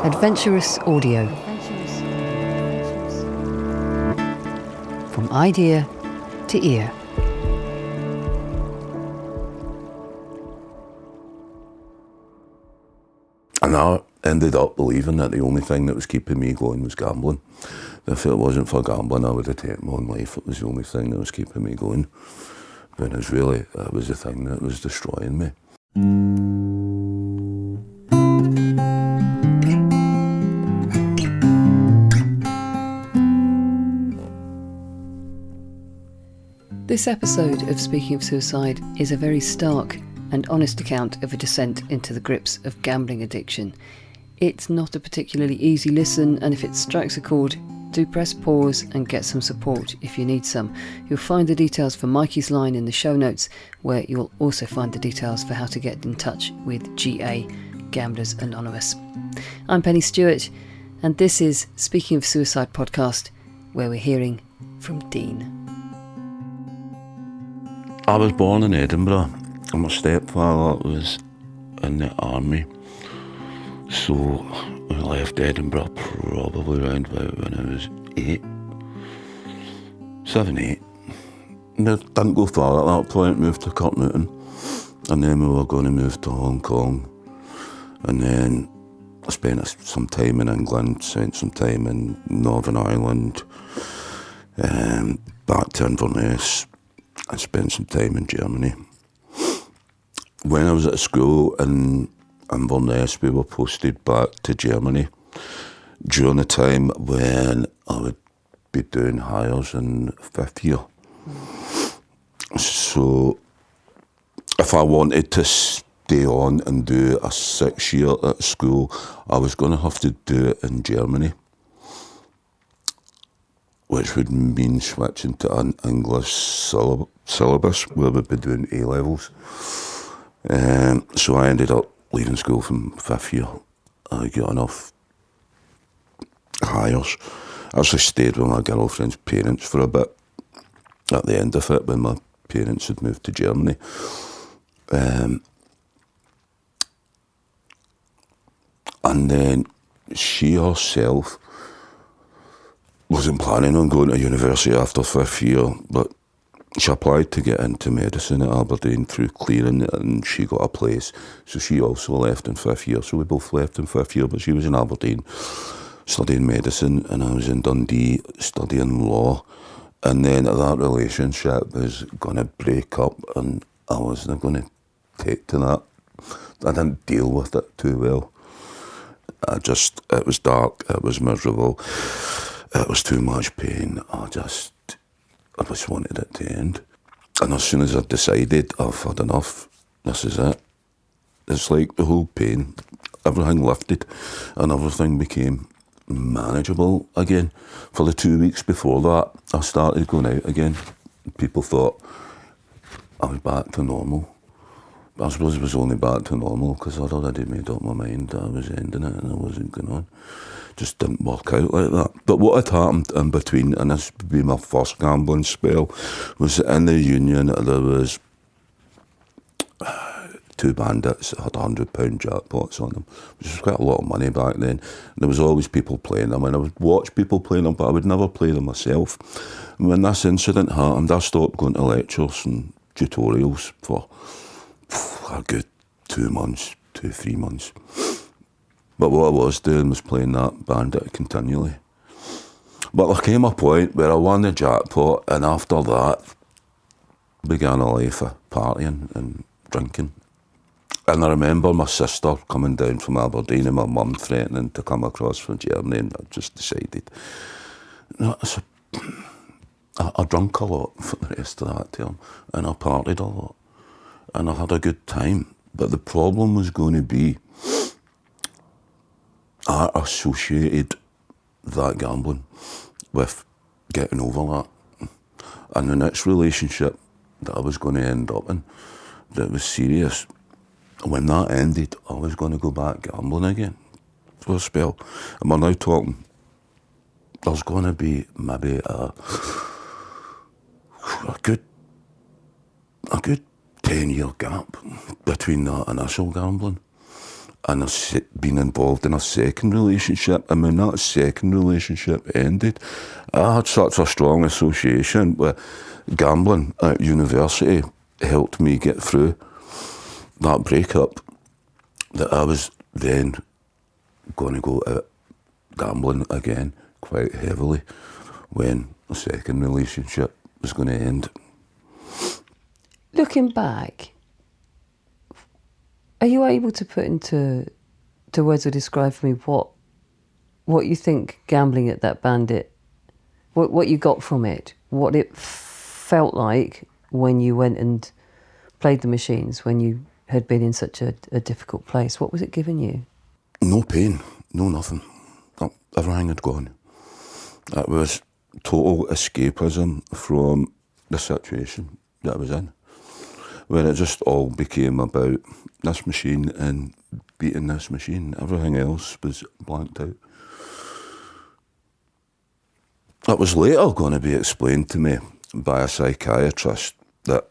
Adventurous audio. From idea to ear. And I ended up believing that the only thing that was keeping me going was gambling. If it wasn't for gambling, I would have taken my own life. It was the only thing that was keeping me going. But it was the thing that was destroying me. This episode of Speaking of Suicide is a very stark and honest account of a descent into the grips of gambling addiction. It's not a particularly easy listen, and if it strikes a chord, do press pause and get some support if you need some. You'll find the details for Mikeysline in the show notes, where you'll also find the details for how to get in touch with GA, Gamblers Anonymous. I'm Pennie Stuart, and this is Speaking of Suicide podcast, where we're hearing from Dean. I was born in Edinburgh, and my stepfather was in the army. So I left Edinburgh probably around about when I was 7, 8. No, didn't go far at that point, moved to culminating, and then we were going to move to Hong Kong. And then I spent some time in England, spent some time in Northern Ireland, back to Inverness, and spent some time in Germany. When I was at school in Inverness, we were posted back to Germany during the time when I would be doing hires in 5th year. So if I wanted to stay on and do a 6th year at school, I was going to have to do it in Germany, which would mean switching to an English syllabus where we'd be doing A-levels. So I ended up leaving school from 5th year. I got enough hires. I actually stayed with my girlfriend's parents for a bit at the end of it when my parents had moved to Germany. And then she herself wasn't planning on going to university after 5th year, but she applied to get into medicine at Aberdeen through clearing, and she got a place. So she also left in 5th year. So we both left in 5th year, but she was in Aberdeen studying medicine, and I was in Dundee studying law. And then that relationship was going to break up, and I wasn't going to take to that. I didn't deal with it too well. It was dark, it was miserable, it was too much pain. I just wanted it to end. And as soon as I decided I've had enough, this is it. It's like the whole pain, everything lifted and everything became manageable again. For the 2 weeks before that, I started going out again. People thought I was back to normal. I suppose it was only back to normal because I'd already made up my mind that I was ending it and I wasn't going on. Just didn't work out like that. But what had happened in between, and this would be my first gambling spell, was that in the union there was 2 bandits that had £100 jackpots on them, which was quite a lot of money back then. There was always people playing them, and I would watch people playing them, but I would never play them myself. And when this incident happened, I stopped going to lectures and tutorials for a good 3 months. But what I was doing was playing that bandit continually. But there came a point where I won the jackpot, and after that began a life of partying and drinking. And I remember my sister coming down from Aberdeen and my mum threatening to come across from Germany, and I just decided, I drank a lot for the rest of that term, and I partied a lot, and I had a good time. But the problem was going to be, I associated that gambling with getting over that. And the next relationship that I was going to end up in, that was serious, when that ended, I was going to go back gambling again for a spell. And we're now talking, there's going to be maybe a good 10-year gap between that initial gambling and I've been involved in a second relationship. And when that second relationship ended, I had such a strong association with gambling at university. Helped me get through that breakup, that I was then going to go out gambling again quite heavily when the second relationship was going to end. Looking back, are you able to put into words or describe for me what you think gambling at that Bandit, what you got from it, what it felt like when you went and played the machines, when you had been in such a difficult place? What was it giving you? No pain, no nothing. Everything had gone. It was total escapism from the situation that I was in, where it just all became about this machine and beating this machine. Everything else was blanked out. It was later going to be explained to me by a psychiatrist that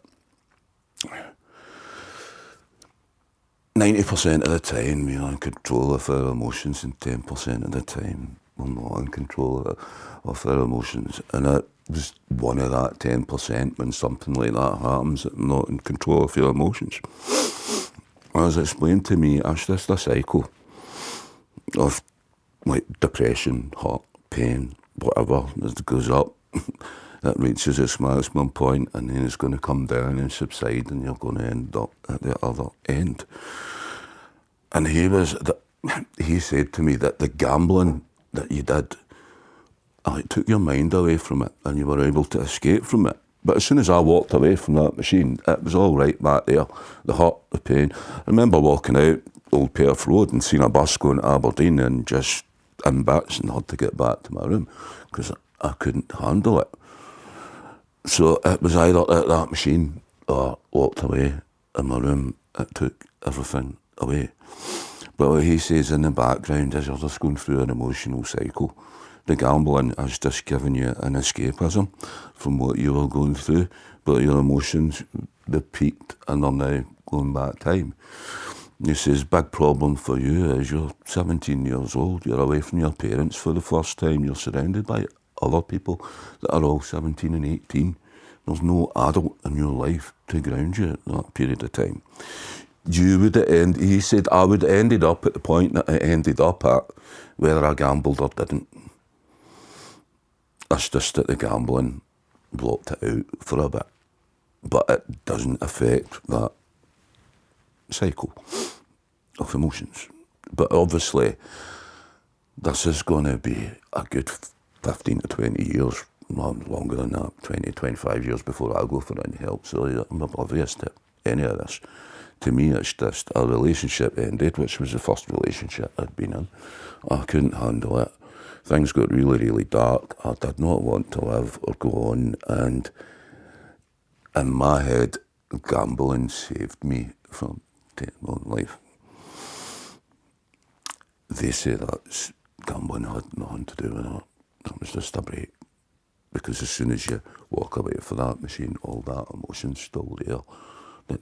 90% of the time we are in control of our emotions and 10% of the time we're not in control of our emotions. And it was one of that 10% when something like that happens, that I'm not in control of your emotions. As explained to me, it's just a cycle of like depression, hurt, pain, whatever, it goes up. It reaches its maximum point and then it's going to come down and subside and you're going to end up at the other end. And he said to me that the gambling that you did, it took your mind away from it and you were able to escape from it. But as soon as I walked away from that machine, it was all right back there. The hurt, the pain. I remember walking out Old Perth Road and seeing a bus going to Aberdeen and just in bits and had to get back to my room because I couldn't handle it. So it was either at that machine or walked away in my room. It took everything away. But what he says in the background is you're just going through an emotional cycle. The gambling is just giving you an escapism from what you were going through, but your emotions, they peaked and are now going back time. He says, big problem for you is you're 17 years old, you're away from your parents for the first time, you're surrounded by other people that are all 17 and 18. There's no adult in your life to ground you at that period of time. You would end, he said, I would have ended up at the point that I ended up at, whether I gambled or didn't. It's just that the gambling blocked it out for a bit. But it doesn't affect that cycle of emotions. But obviously, this is going to be a good 15 to 20 years, longer than that, 20, 25 years before I go for any help. So I'm oblivious to any of this. To me, it's just a relationship ended, which was the first relationship I'd been in. I couldn't handle it. Things got really, really dark. I did not want to live or go on. And in my head, gambling saved me from taking my own life. They say that gambling had nothing to do with it. It was just a break. Because as soon as you walk away from that machine, all that emotion's still there.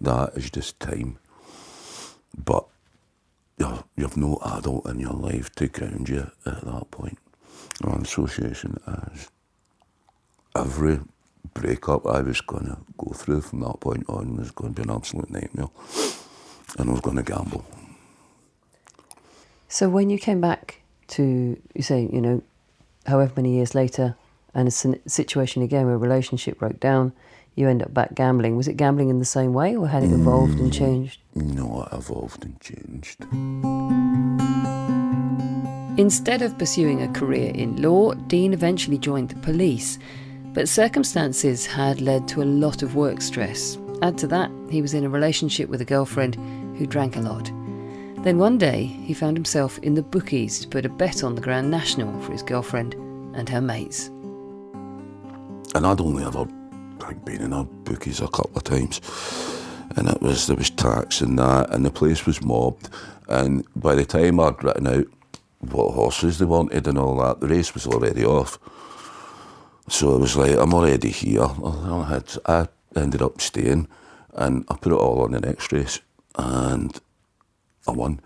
That is just time. But you've no adult in your life to ground you at that point. An association is every breakup I was going to go through from that point on was going to be an absolute nightmare. And I was going to gamble. So when you came back to, you say, however many years later, and a situation again where a relationship broke down, you end up back gambling. Was it gambling in the same way, or had it evolved and changed? No, it evolved and changed. Instead of pursuing a career in law, Dean eventually joined the police. But circumstances had led to a lot of work stress. Add to that, he was in a relationship with a girlfriend who drank a lot. Then one day, he found himself in the bookies to put a bet on the Grand National for his girlfriend and her mates. And I'd only ever been in our bookies a couple of times. And there was tax and that, and the place was mobbed. And by the time I'd written out what horses they wanted and all that, the race was already off. So it was like, I'm already here. I ended up staying, and I put it all on the next race. And I won.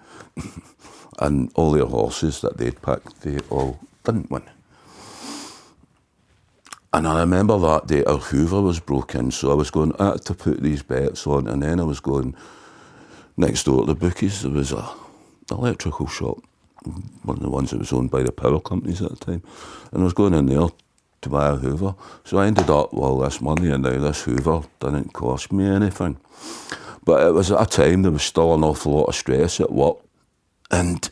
And all their horses that they'd picked, they all didn't win. And I remember that day our Hoover was broken, so I was going, I had to put these bets on, and then I was going next door to the bookies. There was a electrical shop, one of the ones that was owned by the power companies at the time, and I was going in there to buy a Hoover. So I ended up with all this money, and now this Hoover didn't cost me anything. But it was at a time there was still an awful lot of stress at work, and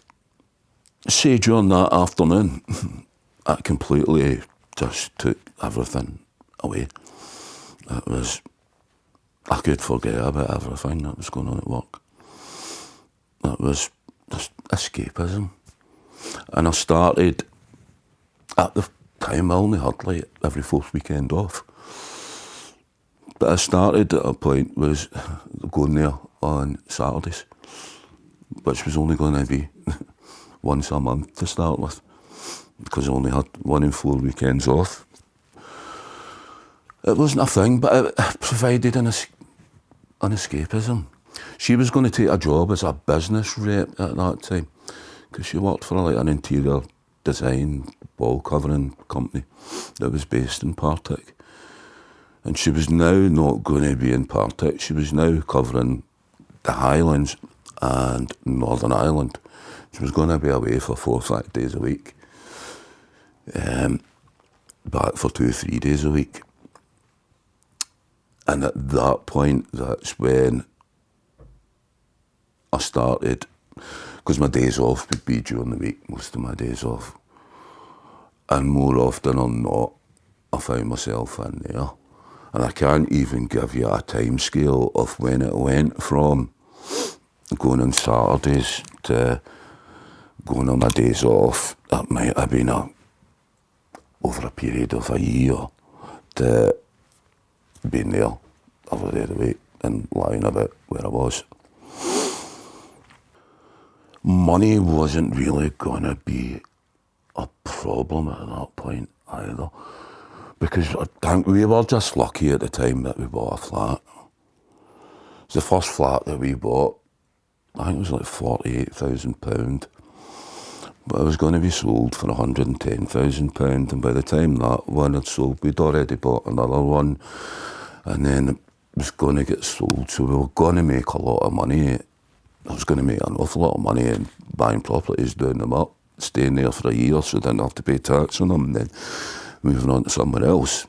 say during that afternoon, I completely just took everything away. It was, I could forget about everything that was going on at work. It was just escapism. And I started, at the time I only had like every fourth weekend off. But I started at a point was going there on Saturdays, which was only going to be once a month to start with, because I only had 1 in 4 weekends off. It wasn't a thing, but it provided an escapism. She was going to take a job as a business rep at that time, because she worked for like an interior design wall covering company that was based in Partick. And she was now not going to be in Partick, she was now covering the Highlands and Northern Ireland. She was going to be away for 4 or 5 days a week, back for 2 or 3 days a week. And at that point, that's when I started, because my days off would be during the week, most of my days off. And more often than not, I found myself in there. And I can't even give you a time scale of when it went from going on Saturdays to going on my days off. That might have been over a period of a year to being there every day of the week and lying about where I was. Money wasn't really going to be a problem at that point either, because I think we were just lucky at the time that we bought a flat. It was the first flat that we bought. I think it was like £48,000, but it was going to be sold for £110,000, and by the time that one had sold, we'd already bought another one, and then it was going to get sold, so we were going to make a lot of money. I was going to make an awful lot of money in buying properties, doing them up, staying there for a year so I didn't have to pay tax on them, and then moving on to somewhere else.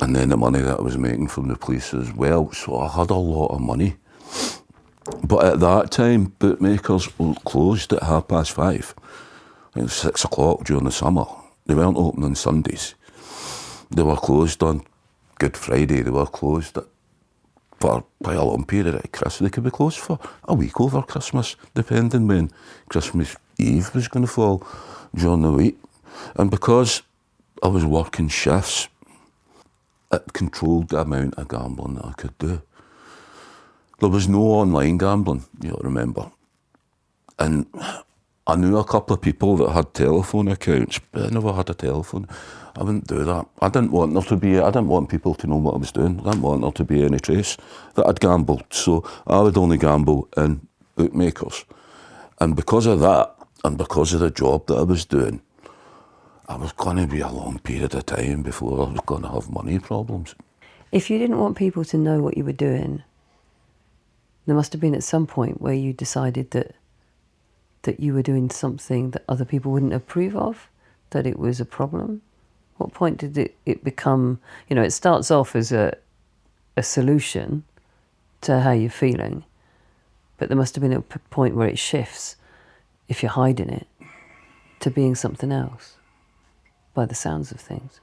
And then the money that I was making from the police as well, so I had a lot of money. But at that time, bookmakers were closed at 5:30. It was 6 o'clock during the summer. They weren't open on Sundays. They were closed on Good Friday. They were closed for quite a long period at Christmas. They could be closed for a week over Christmas, depending when Christmas Eve was going to fall during the week. And because I was working shifts, it controlled the amount of gambling that I could do. There was no online gambling, you'll remember. And I knew a couple of people that had telephone accounts, but I never had a telephone. I wouldn't do that. I didn't want people to know what I was doing. I didn't want there to be any trace that I'd gambled. So I would only gamble in bookmakers. And because of that, and because of the job that I was doing, I was going to be a long period of time before I was going to have money problems. If you didn't want people to know what you were doing, there must have been at some point where you decided that you were doing something that other people wouldn't approve of, that it was a problem. What point did it become, it starts off as a solution to how you're feeling, but there must have been a point where it shifts, if you're hiding it, to being something else, by the sounds of things.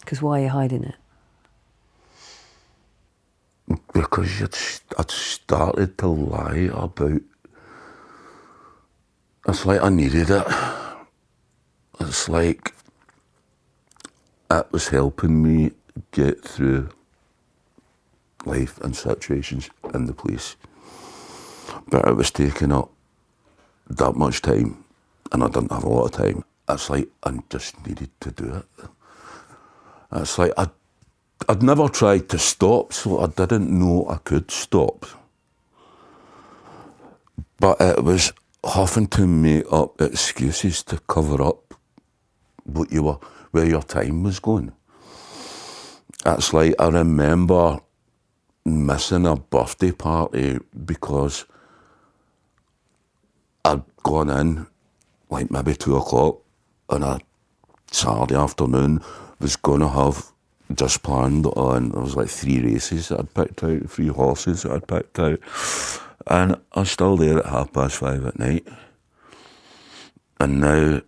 Because why are you hiding it? Because I'd started to lie about. It's like I needed it. It's like it was helping me get through life and situations in the police. But it was taking up that much time, and I didn't have a lot of time. It's like I just needed to do it. It's like I'd never tried to stop, so I didn't know I could stop. But it was having to make up excuses to cover up where your time was going. It's like I remember missing a birthday party because I'd gone in like maybe 2:00 on a Saturday afternoon, was going to have just planned on, there was like 3 races that I'd picked out, 3 horses that I'd picked out, and I was still there at 5:30 at night. And now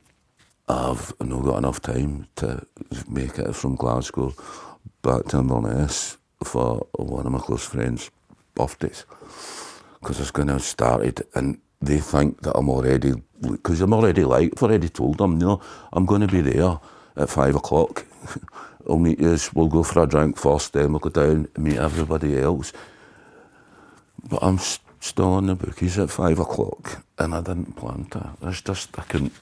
I've not got enough time to make it from Glasgow back to Inverness for one of my close friends' birthdays, because it's going to have started, and they think that I'm already, because I'm already like, I've already told them, you know, I'm going to be there at 5:00. I'll meet you, we'll go for a drink first, then we'll go down and meet everybody else. But I'm still on the bookies at 5:00, and I didn't plan to. It's just, I couldn't,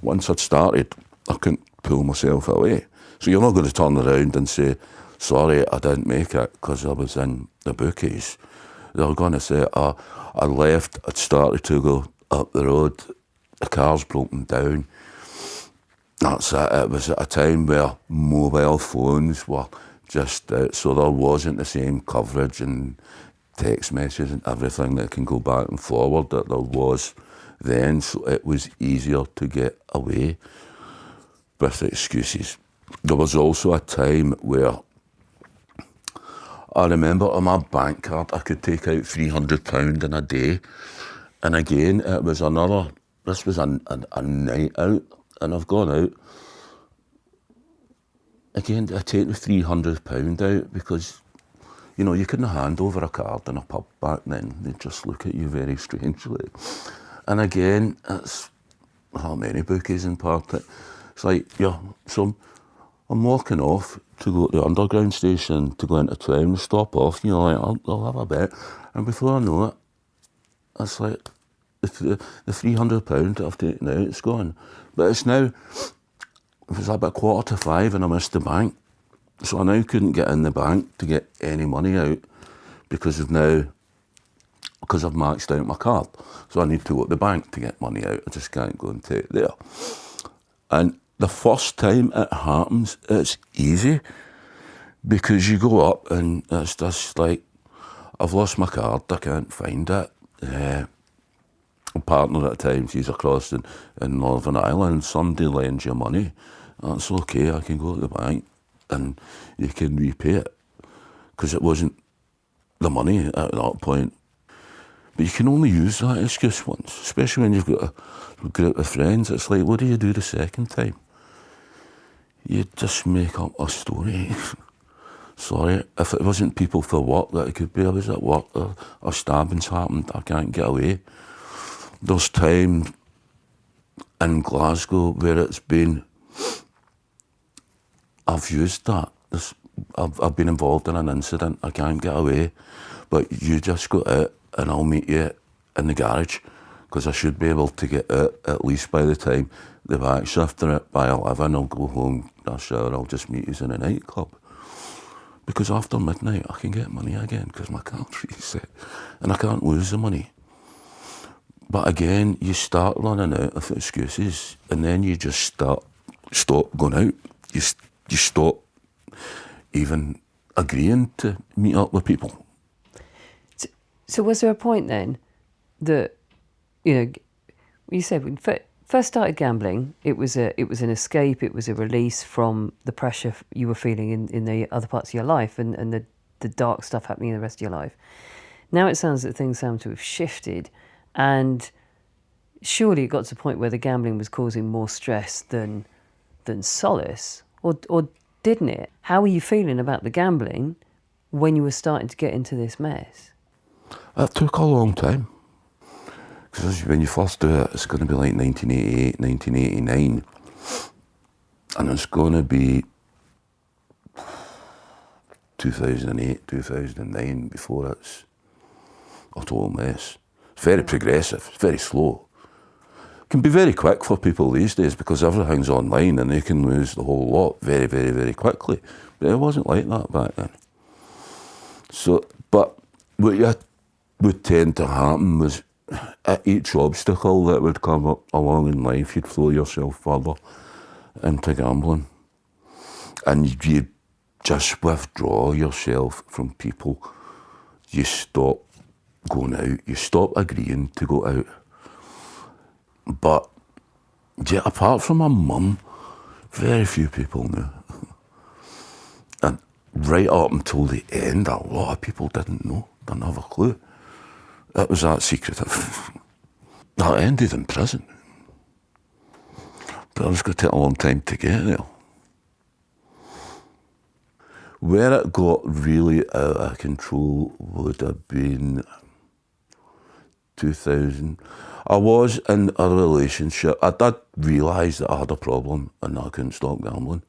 once I'd started, I couldn't pull myself away. So you're not going to turn around and say, sorry, I didn't make it because I was in the bookies. They're going to say, I left, I'd started to go up the road, the car's broken down. That's it. It was at a time where mobile phones were just out, so there wasn't the same coverage and text messages and everything that can go back and forward that there was then, so it was easier to get away with the excuses. There was also a time where I remember on my bank card I could take out £300 in a day, and again it was this was a night out, and I've gone out again. I take the £300 out because, you know, you couldn't hand over a card in a pub back then. They'd just look at you very strangely. And again, it's how many bookies in part. It's like, yeah, so I'm walking off to go to the underground station to go into town, stop off, you know, like, I'll have a bet. And before I know it, it's like the £300 that I've taken out, it's gone. But it's now, it was about 5:15 and I missed the bank. So I now couldn't get in the bank to get any money out because I've maxed out my card. So I need to go to the bank to get money out. I just can't go and take it there. And the first time it happens, it's easy because you go up and it's just like, I've lost my card, I can't find it. A partner at the time, she's across in Northern Ireland, somebody lends you money. That's okay, I can go to the bank and you can repay it. Because it wasn't the money at that point. But you can only use that excuse once, especially when you've got a group of friends. It's like, what do you do the second time? You just make up a story. Sorry, if it wasn't people for work, that it could be I was at work, or a stabbing's happened, I can't get away. There's times in Glasgow where it's been, I've used that. I've been involved in an incident, I can't get away, but you just go out and I'll meet you in the garage because I should be able to get out at least by the time the back shift are at by 11. I'll go home, I'll shower, I'll just meet you in a nightclub. Because after midnight I can get money again because my card's reset and I can't lose the money. But again, you start running out of excuses and then you just stop going out. You stop even agreeing to meet up with people. So was there a point then that, you know, you said when you first started gambling, it was an escape, it was a release from the pressure you were feeling in the other parts of your life and the dark stuff happening in the rest of your life. Now it sounds that things seem to have shifted, and surely it got to the point where the gambling was causing more stress than solace, or didn't it? How were you feeling about the gambling when you were starting to get into this mess? It took a long time. Because when you first do it, it's going to be like 1988, 1989. And it's going to be 2008, 2009 before it's a total mess. It's very progressive, it's very slow. can be very quick for people these days because everything's online and they can lose the whole lot very, very, very quickly. But it wasn't like that back then. So, but what would tend to happen was at each obstacle that would come up along in life, you'd throw yourself further into gambling. And you just withdraw yourself from people. You stop going out. You stop agreeing to go out. But yeah, apart from my mum, very few people knew. And right up until the end, a lot of people didn't know, didn't have a clue. It was that secretive. That ended in prison. But it was going to take a long time to get there. Where it got really out of control would have been 2000. I was in a relationship. I did realise that I had a problem and that I couldn't stop gambling.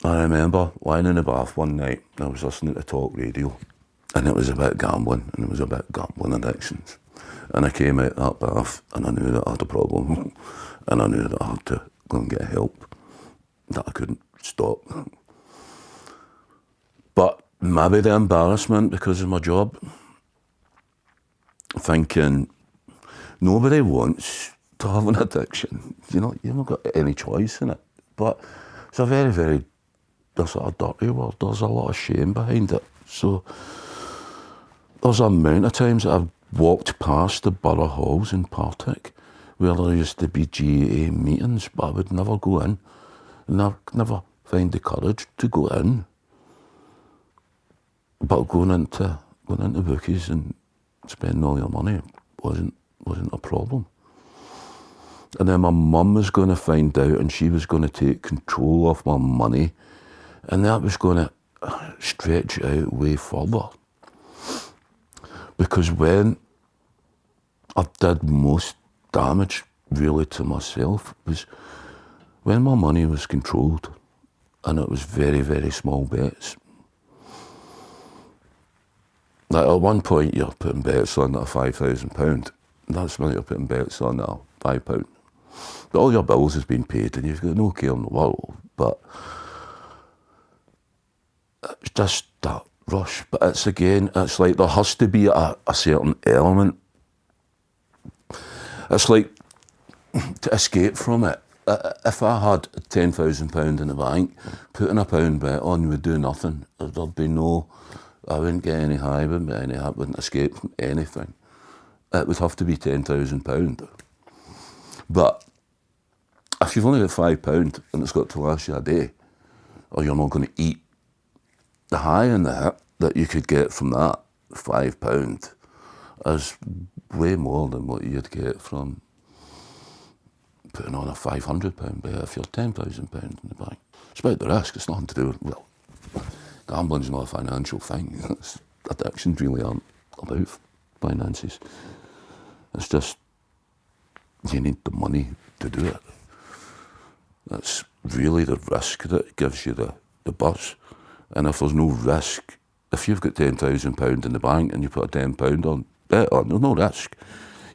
I remember lying in the bath one night and I was listening to talk radio and it was about gambling and it was about gambling addictions. And I came out that bath and I knew that I had a problem and I knew that I had to go and get help, that I couldn't stop. But maybe the embarrassment because of my job, thinking nobody wants to have an addiction. You know, you've not got any choice in it. But it's a very, very, there's a dirty word, there's a lot of shame behind it. So there's an amount of times that I've walked past the borough halls in Partick where there used to be GAA meetings, but I would never go in. And I'd never find the courage to go in. But going into bookies and spending all your money wasn't a problem. And then my mum was going to find out and she was going to take control of my money and that was going to stretch it out way further. Because when I did most damage really to myself was when my money was controlled and it was very, very small bets. Like at one point you're putting bets on at £5,000. That's when you're putting bets on at £5. But all your bills has been paid and you've got no care in the world. But it's just that rush. But it's like there has to be a certain element. It's like to escape from it. If I had £10,000 in the bank, putting a pound bet on would do nothing. There'd be no, I wouldn't get any high, I wouldn't escape from anything. It would have to be £10,000. But if you've only got £5 and it's got to last you a day, or you're not going to eat, the high and the hit that you could get from that £5 is way more than what you'd get from putting on a £500 bet if you're £10,000 in the bank. It's about the risk, it's nothing to do with, well, gambling's not a financial thing. Addictions really aren't about finances. It's just, you need the money to do it. That's really the risk that gives you the buzz. And if there's no risk, if you've got £10,000 in the bank and you put a £10 on, bet on, there's no risk.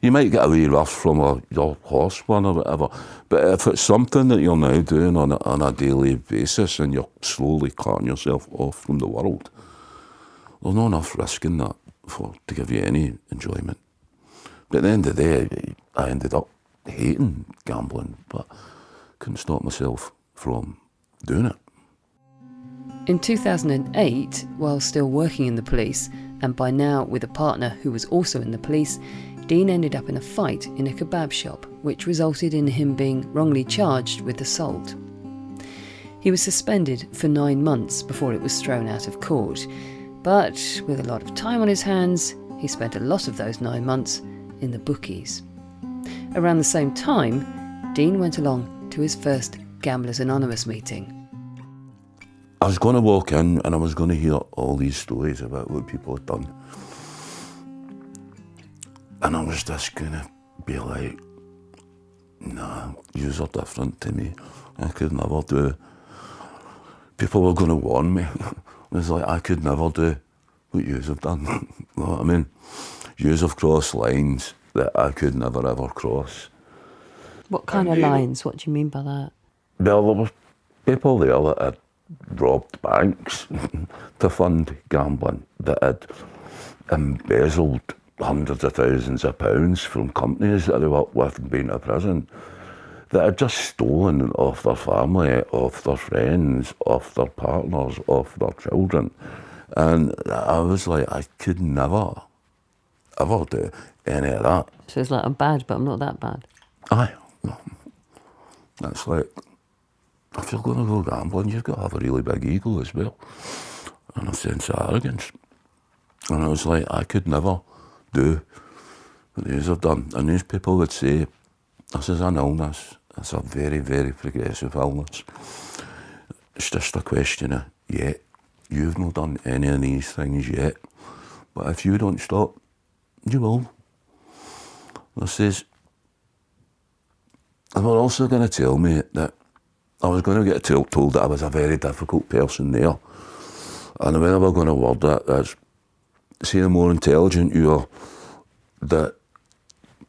You might get away rough from your horse one or whatever, but if it's something that you're now doing on a daily basis and you're slowly cutting yourself off from the world, there's not enough risk in that to give you any enjoyment. But at the end of the day, I ended up hating gambling, but couldn't stop myself from doing it. In 2008, while still working in the police, and by now with a partner who was also in the police, Dean ended up in a fight in a kebab shop, which resulted in him being wrongly charged with assault. He was suspended for 9 months before it was thrown out of court, but with a lot of time on his hands, he spent a lot of those 9 months in the bookies. Around the same time, Dean went along to his first Gamblers Anonymous meeting. I was going to walk in and I was going to hear all these stories about what people had done. And I was just going to be like, nah, yous are different to me. I could never do. People were going to warn me. It was like, I could never do what yous have done. You know what I mean? Yous have crossed lines. that I could never ever cross. What kind of lines? What do you mean by that? Well, there were people there that had robbed banks to fund gambling, that had embezzled hundreds of thousands of pounds from companies that they worked with and been to prison, that had just stolen off their family, off their friends, off their partners, off their children. And I was like, I could never, ever do any of that. So it's like, I'm bad, but I'm not that bad. Aye. That's like, if you're going to go gambling, you've got to have a really big ego as well, and a sense of arrogance. And I was like, I could never do what these have done. And these people would say, this is an illness, it's a very, very progressive illness. It's just a question of yet. You've not done any of these things yet, but if you don't stop, you will. They says, they were also going to tell me that I was going to get told that I was a very difficult person there. And the way they were going to word that is, see, the more intelligent you are, the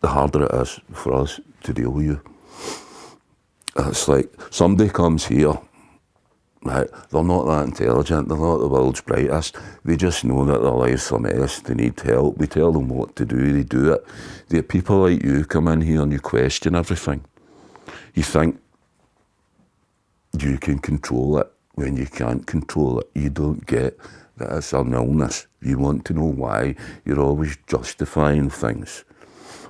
harder it is for us to deal with you. It's like somebody comes here, right, they're not that intelligent, they're not the world's brightest, they just know that their life's a mess, they need help, we tell them what to do, they do it. The people like you come in here and you question everything. You think you can control it when you can't control it. You don't get that it's an illness. You want to know why. You're always justifying things.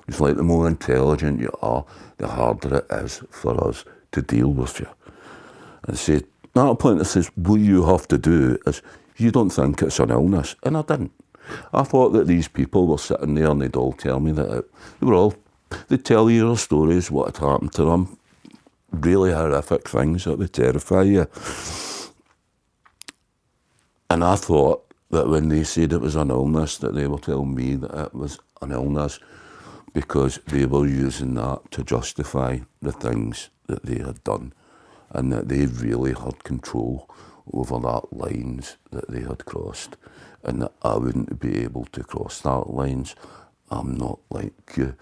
It's like the more intelligent you are, the harder it is for us to deal with you. And say, at that point it says, what you have to do is, you don't think it's an illness. And I didn't. I thought that these people were sitting there and they'd all tell me that they'd tell you their stories, what had happened to them, really horrific things that would terrify you. And I thought that when they said it was an illness, that they were telling me that it was an illness because they were using that to justify the things that they had done, and that they really had control over that lines that they had crossed, and that I wouldn't be able to cross that lines. I'm not like you.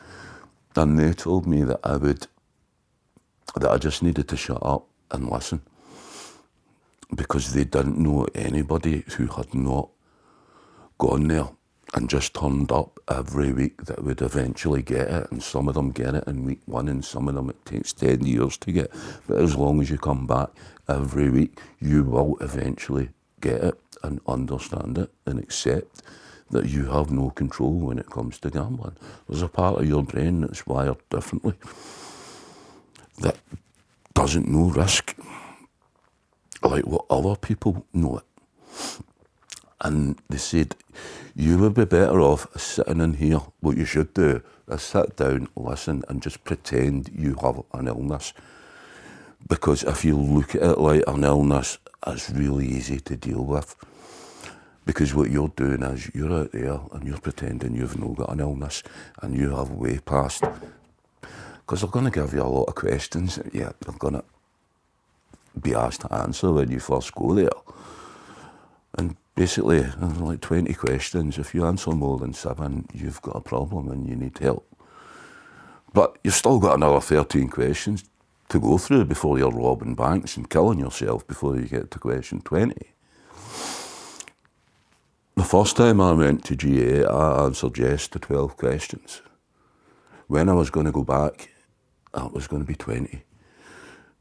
And they told me that I just needed to shut up and listen, because they didn't know anybody who had not gone there and just turned up every week that would eventually get it. And some of them get it in week 1, and some of them it takes 10 years to get. But as long as you come back every week, you will eventually get it and understand it and accept that you have no control when it comes to gambling. There's a part of your brain that's wired differently, that doesn't know risk like what other people know it. And they said, you would be better off sitting in here. What you should do is sit down, listen, and just pretend you have an illness. Because if you look at it like an illness, it's really easy to deal with. Because what you're doing is you're out there and you're pretending you've not got an illness, and you have way past. Because they're going to give you a lot of questions that they're going to be asked to answer when you first go there. And basically, there's like 20 questions. If you answer more than 7, you've got a problem and you need help. But you've still got another 13 questions to go through before you're robbing banks and killing yourself before you get to question 20. The first time I went to GA, I answered yes to 12 questions. When I was going to go back, it was going to be 20.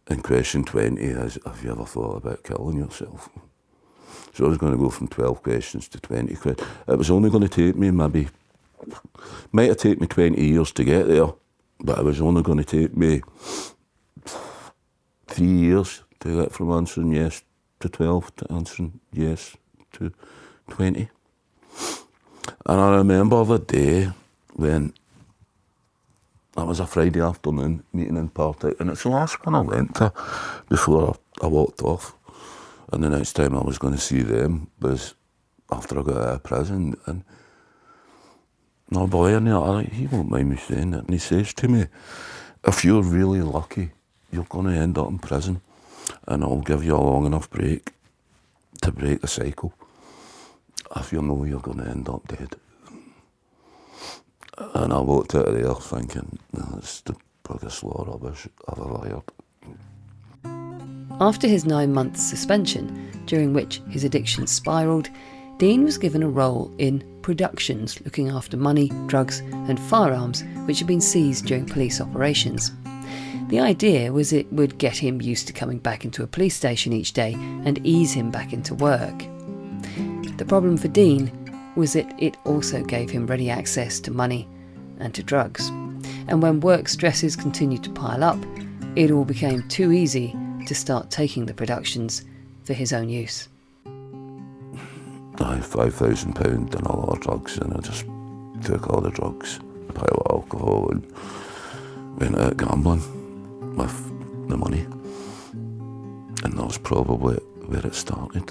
And question 20 is, have you ever thought about killing yourself? So I was going to go from 12 questions to 20 questions. It was only going to take me might have taken me 20 years to get there, but it was only going to take me 3 years to get from answering yes to 12 to answering yes to 20. And I remember the day when it was a Friday afternoon meeting in Partick, and it's the last one I went to before I walked off. And the next time I was going to see them was after I got out of prison. And my boy in there, he won't mind me saying it, and he says to me, if you're really lucky, you're going to end up in prison, and it'll give you a long enough break to break the cycle. If you know you're going to end up dead. And I walked out of there thinking, that's the biggest lot of rubbish I've ever heard. After his 9-month suspension, during which his addiction spiralled, Dean was given a role in productions looking after money, drugs and firearms which had been seized during police operations. The idea was it would get him used to coming back into a police station each day and ease him back into work. The problem for Dean was that it also gave him ready access to money and to drugs. And when work stresses continued to pile up, it all became too easy to start taking the productions for his own use. I had £5,000 and a lot of drugs, and I just took all the drugs, a pile of alcohol, and went out gambling with the money. And that was probably where it started.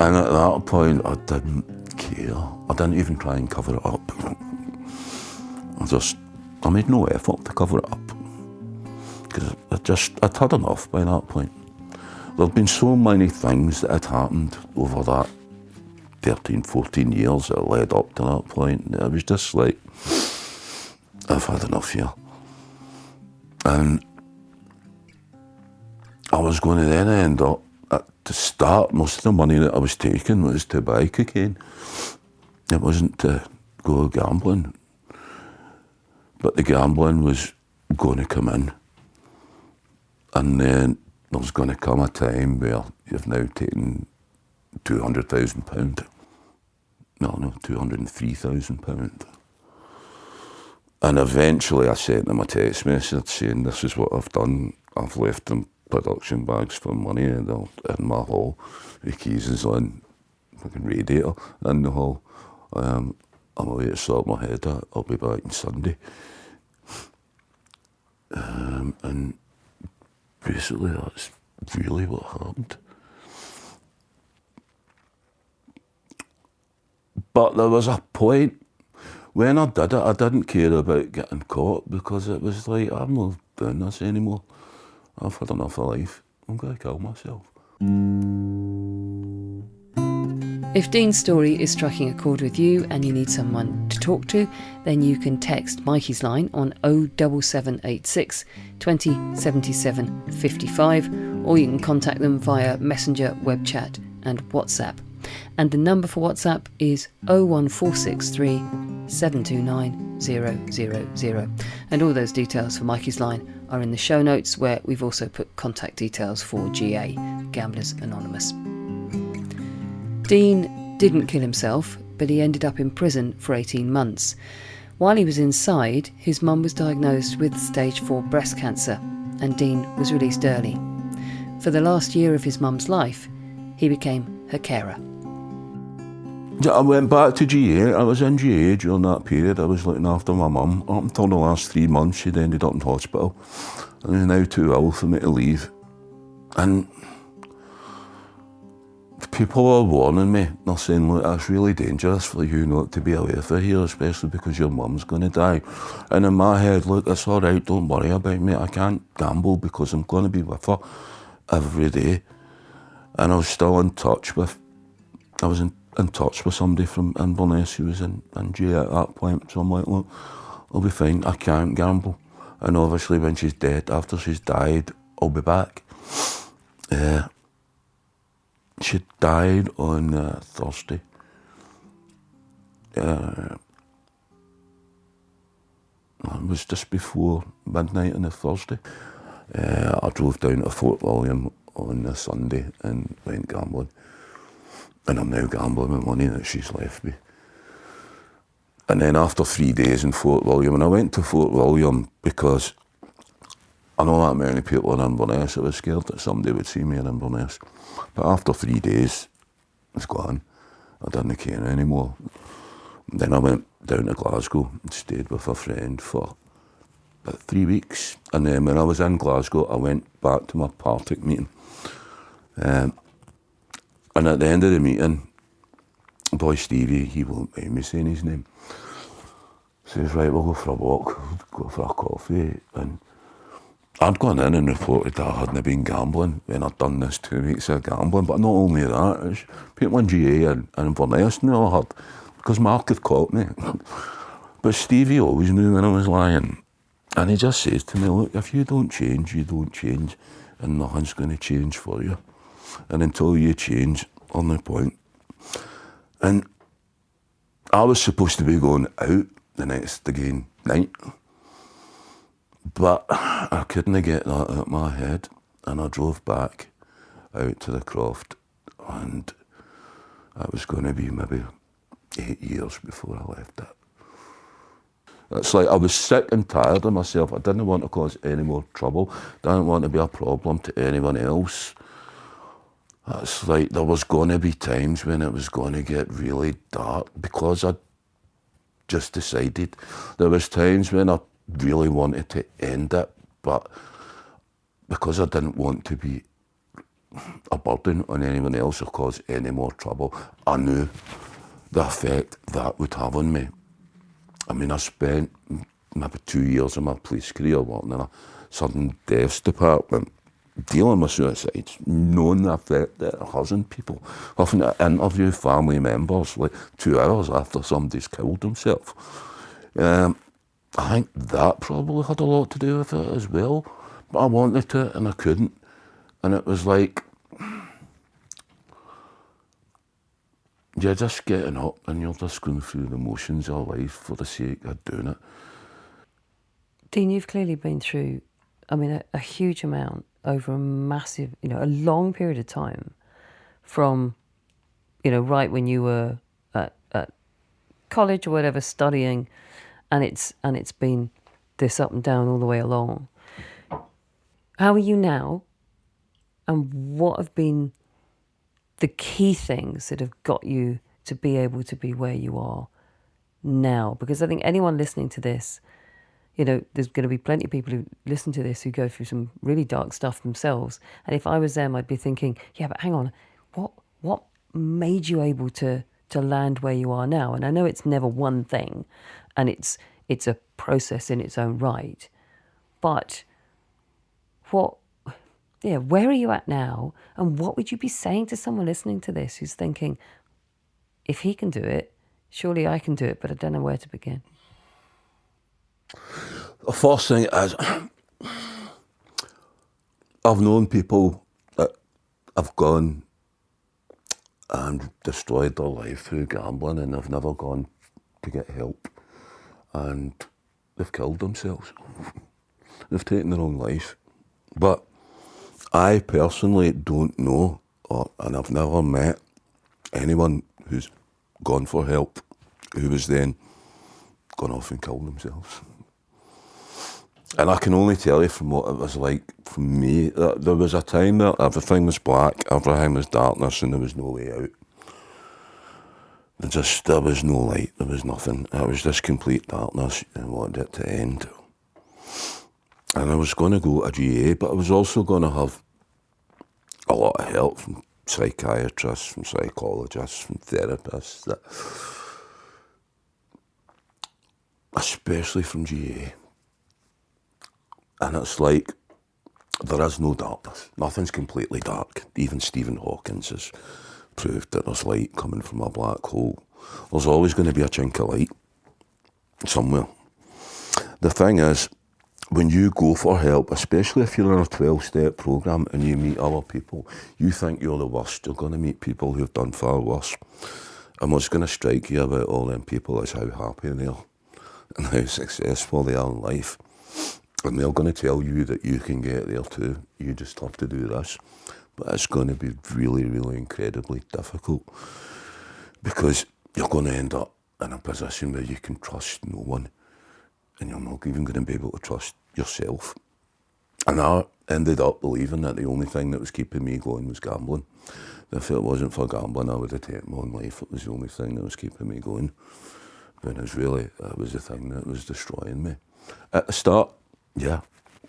And at that point, I didn't care. I didn't even try and cover it up. I made no effort to cover it up. Because I'd had enough by that point. There'd been so many things that had happened over that 13, 14 years that led up to that point. It was just like, I've had enough here. And I was going to then end up, to start, most of the money that I was taking was to buy cocaine. It wasn't to go gambling. But the gambling was going to come in. And then there was going to come a time where you've now taken £200,000. No, £203,000. And eventually I sent them a text message saying, this is what I've done. I've left them production bags for money in my hall. The keys is on fucking radiator in the hall. I'm away to sort my head out. I'll be back on Sunday. And basically that's really what happened. But there was a point when I did it, I didn't care about getting caught, because it was like, I'm not doing this anymore. I've had enough of life. I'm going to kill myself. If Dean's story is striking a chord with you and you need someone to talk to, then you can text Mikeysline on 07786 20 77 55, or you can contact them via Messenger, webchat and WhatsApp. And the number for WhatsApp is 01463 729 000. And all those details for Mikeysline are in the show notes, where we've also put contact details for GA, Gamblers Anonymous. Dean didn't kill himself, but he ended up in prison for 18 months. While he was inside, his mum was diagnosed with stage 4 breast cancer, and Dean was released early. For the last year of his mum's life, he became her carer. I went back to GA. I was in GA during that period. I was looking after my mum. Up until the last 3 months, she'd ended up in hospital. And was now too ill for me to leave. And people are warning me. They're saying, look, that's really dangerous for you not to be away for here, especially because your mum's going to die. And in my head, look, it's all right, don't worry about me. I can't gamble because I'm going to be with her every day. And I was still in touch with somebody from Inverness who was in GA at that point. So I'm like, look, I'll be fine. I can't gamble. And obviously when she's dead, after she's died, I'll be back. She died on Thursday. It was just before midnight on a Thursday. I drove down to Fort William on a Sunday and went gambling. And I'm now gambling with money that she's left me. And then after 3 days in Fort William, and I went to Fort William because I know that many people in Inverness, I was scared that somebody would see me in Inverness. But after 3 days, it's gone. I didn't care anymore. Then I went down to Glasgow and stayed with a friend for about 3 weeks. And then when I was in Glasgow, I went back to my Partick meeting. And at the end of the meeting, boy Stevie, he won't mind me saying his name, says, right, we'll go for a walk, go for a coffee. And I'd gone in and reported that I hadn't been gambling when I'd done this 2 weeks of gambling. But not only that, it's people in GA and Inverness knew I had, because Mark had caught me. But Stevie always knew when I was lying. And he just says to me, look, if you don't change, you don't change, and nothing's going to change for you. And until you change, on the point. And I was supposed to be going out the next again night, but I couldn't get that out of my head, and I drove back out to the croft, and it was going to be maybe 8 years before I left it. It's like I was sick and tired of myself. I didn't want to cause any more trouble. Didn't want to be a problem to anyone else. It's like there was going to be times when it was going to get really dark because I just decided. There was times when I really wanted to end it, but because I didn't want to be a burden on anyone else or cause any more trouble, I knew the effect that would have on me. I mean, I spent maybe 2 years of my police career working in a sudden deaths department, dealing with suicides, knowing the effect that it has on people. Having to interview family members like 2 hours after somebody's killed himself. I think that probably had a lot to do with it as well. But I wanted to and I couldn't. And it was like, you're just getting up and you're just going through the motions of life for the sake of doing it. Dean, you've clearly been through, I mean, a huge amount over a massive, a long period of time from, right when you were at college or whatever, studying, and it's been this up and down all the way along. How are you now? And what have been the key things that have got you to be able to be where you are now? Because I think anyone listening to this, there's going to be plenty of people who listen to this who go through some really dark stuff themselves. And if I was them, I'd be thinking, yeah, but hang on, what made you able to land where you are now? And I know it's never one thing, and it's a process in its own right. But where are you at now? And what would you be saying to someone listening to this who's thinking, if he can do it, surely I can do it, but I don't know where to begin? The first thing is, I've known people that have gone and destroyed their life through gambling, and they've never gone to get help, and they've killed themselves. They've taken their own life. But I personally don't know, and I've never met anyone who's gone for help who was then gone off and killed themselves. And I can only tell you from what it was like for me, that there was a time that everything was black, everything was darkness, and there was no way out. There was no light, there was nothing. It was just complete darkness, and I wanted it to end. And I was going to go to GA, but I was also going to have a lot of help from psychiatrists, from psychologists, from therapists, especially from GA. And it's like, there is no darkness. Nothing's completely dark. Even Stephen Hawking has proved that there's light coming from a black hole. There's always going to be a chink of light somewhere. The thing is, when you go for help, especially if you're in a 12-step program and you meet other people, you think you're the worst. You're going to meet people who've done far worse. And what's going to strike you about all them people is how happy they are and how successful they are in life. And they're going to tell you that you can get there too. You just have to do this. But it's going to be really, really incredibly difficult, because you're going to end up in a position where you can trust no one. And you're not even going to be able to trust yourself. And I ended up believing that the only thing that was keeping me going was gambling. If it wasn't for gambling, I would have taken my own life. It was the only thing that was keeping me going. When it was the thing that was destroying me. At the start, yeah,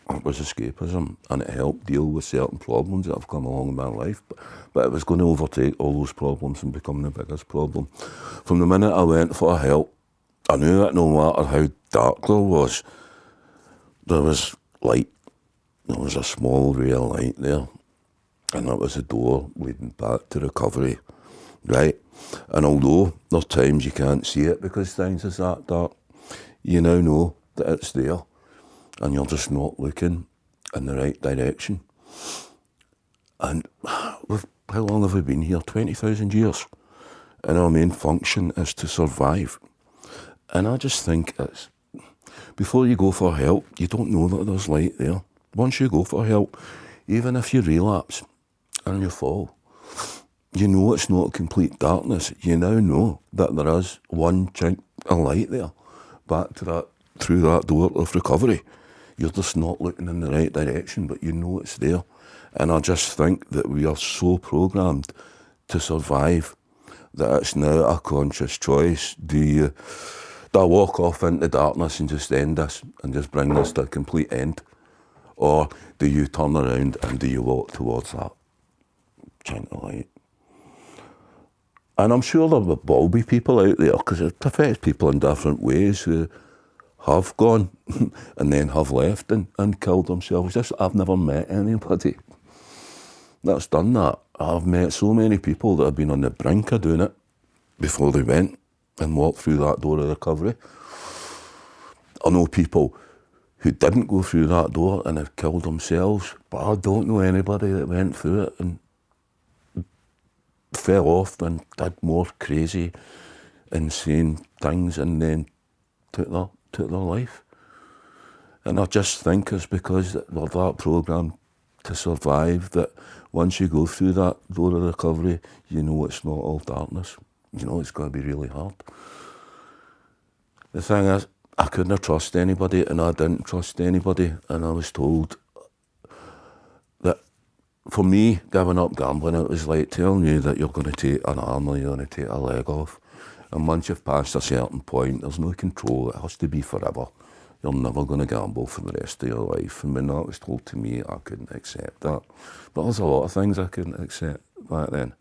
it was escapism, and it helped deal with certain problems that have come along in my life, but it was going to overtake all those problems and become the biggest problem. From the minute I went for help, I knew that no matter how dark there was light. There was a small ray of light there, and that was a door leading back to recovery, right? And although there's times you can't see it because things is that dark, You now know that it's there, and you're just not looking in the right direction. And how long have we been here? 20,000 years. And our main function is to survive. And I just think it's, before you go for help, you don't know that there's light there. Once you go for help, even if you relapse and you fall, you know it's not complete darkness. You now know that there is one chink of light there, back to that, through that door of recovery. You're just not looking in the right direction, but you know it's there. And I just think that we are so programmed to survive that it's now a conscious choice. Do I walk off into darkness and just end this and just bring this to a complete end? Or do you turn around and do you walk towards that chink of light? And I'm sure there will be people out there, because it affects people in different ways, who have gone and then have left and killed themselves. I've never met anybody that's done that. I've met so many people that have been on the brink of doing it before they went and walked through that door of recovery. I know people who didn't go through that door and have killed themselves, but I don't know anybody that went through it and fell off and did more crazy, insane things and then took their life. And I just think it's because we're that programmed to survive that once you go through that door of recovery, you know it's not all darkness. You know it's going to be really hard. The thing is, I couldn't trust anybody, and I didn't trust anybody, and I was told that for me, giving up gambling, it was like telling you that you're going to take an arm or you're going to take a leg off. And once you've passed a certain point, there's no control. It has to be forever. You're never going to gamble for the rest of your life. And when that was told to me, I couldn't accept that. But there's a lot of things I couldn't accept back then.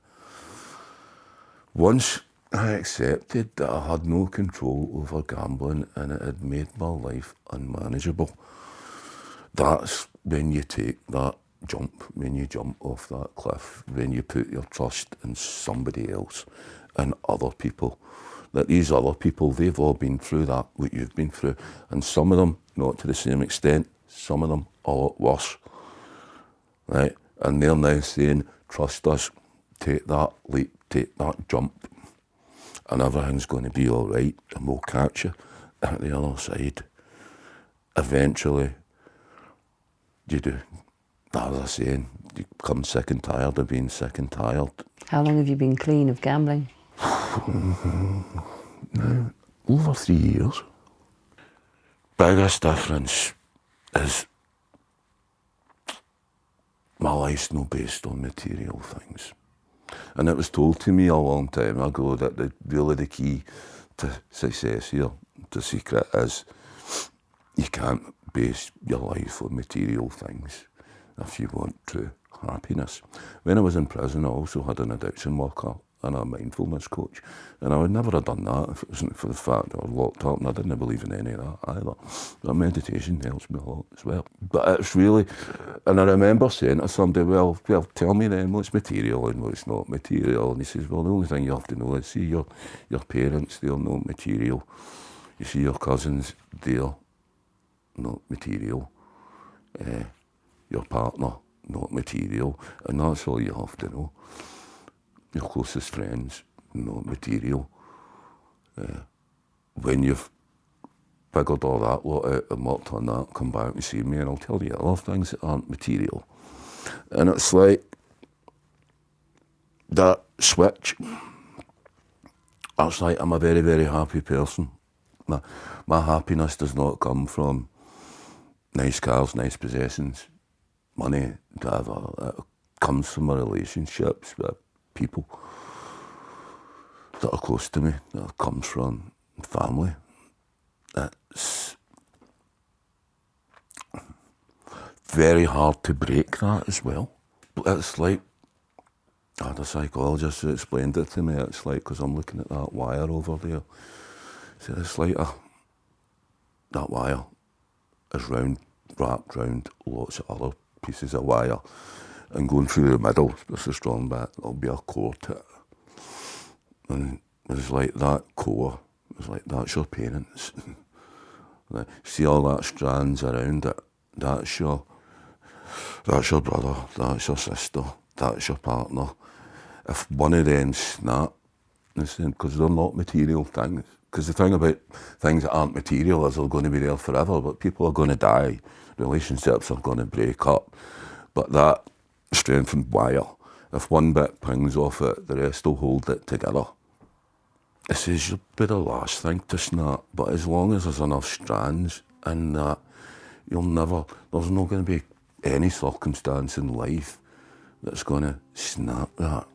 Once I accepted that I had no control over gambling and it had made my life unmanageable, that's when you take that jump, when you jump off that cliff, when you put your trust in somebody else and other people. That these other people, they've all been through that, what you've been through. And some of them, not to the same extent, some of them a lot worse. Right? And they're now saying, trust us, take that leap, take that jump, and everything's going to be all right, and we'll catch you at the other side. Eventually, you do. As I was saying, you become sick and tired of being sick and tired. How long have you been clean of gambling? Now, over 3 years. Biggest difference is my life's not based on material things. And it was told to me a long time ago that the key to success here, the secret is you can't base your life on material things if you want true happiness. When I was in prison, I also had an addiction worker and a mindfulness coach, and I would never have done that if it wasn't for the fact that I was locked up, and I didn't believe in any of that either. But meditation helps me a lot as well. But it's really, and I remember saying to somebody, well, tell me then what's material and what's not material. And he says, well, the only thing you have to know is, see your parents, they're not material. You see your cousins, they're not material. Your partner, not material. And that's all you have to know. Your closest friends, not material. When you've figured all that lot out and worked on that, come back and see me and I'll tell you other things that aren't material. And it's like that switch. It's like I'm a very, very happy person. My happiness does not come from nice cars, nice possessions, money, whatever. It comes from my relationships with people that are close to me, that it comes from family. It's very hard to break that as well. It's like, I had a psychologist who explained it to me, it's like, because I'm looking at that wire over there, so it's like that wire is wrapped round lots of other pieces of wire, and going through the middle, there's a strong bit, there'll be a core to it. And it's like that core, it's like that's your parents. Like, see all that strands around it, that's your brother, that's your sister, that's your partner. If one of them snap, because they're not material things. Because the thing about things that aren't material is they're going to be there forever, but people are going to die, relationships are going to break up. But that strengthened wire, if one bit pings off it, the rest will hold it together. It says you'll be the last thing to snap, but as long as there's enough strands in that, there's not going to be any circumstance in life that's going to snap that.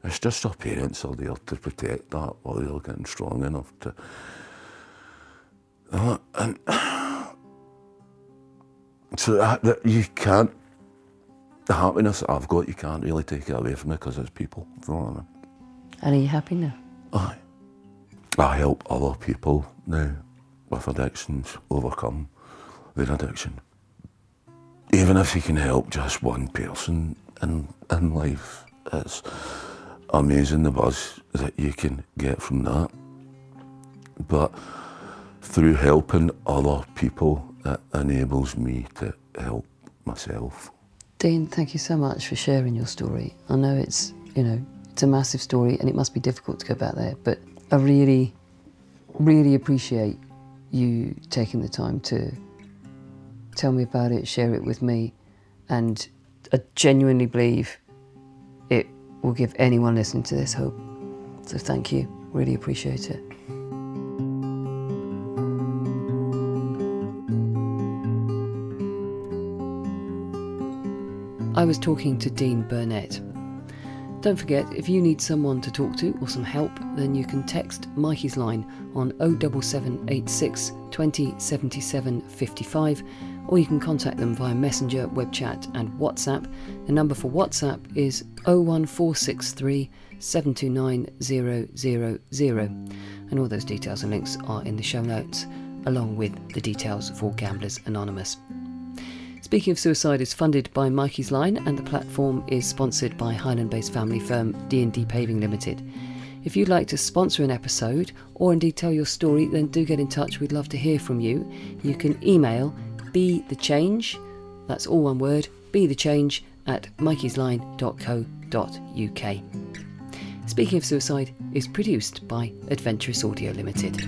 It's just your parents are there to protect that while you're getting strong enough to... and so you can't... The happiness that I've got, you can't really take it away from me because it's people. You know what I mean? And are you happy now? Aye. I help other people now with addictions overcome their addiction. Even if you can help just one person in life, it's amazing the buzz that you can get from that. But through helping other people, it enables me to help myself. Dean, thank you so much for sharing your story. I know it's a massive story and it must be difficult to go back there, but I really, really appreciate you taking the time to tell me about it, share it with me, and I genuinely believe it will give anyone listening to this hope. So thank you, really appreciate it. I was talking to Dean Burnett. Don't forget, if you need someone to talk to or some help, then you can text Mikeysline on 07786 20 77 55, or you can contact them via Messenger, webchat and WhatsApp. The number for WhatsApp is 01463 729 000, and all those details and links are in the show notes, along with the details for Gamblers Anonymous. Speaking of Suicide is funded by Mikeysline, and the platform is sponsored by Highland-based family firm D&D Paving Limited. If you'd like to sponsor an episode or indeed tell your story, then do get in touch. We'd love to hear from you. You can email BeTheChange, that's all one word, BeTheChange @mikeysline.co.uk. Speaking of Suicide is produced by Adventurous Audio Limited.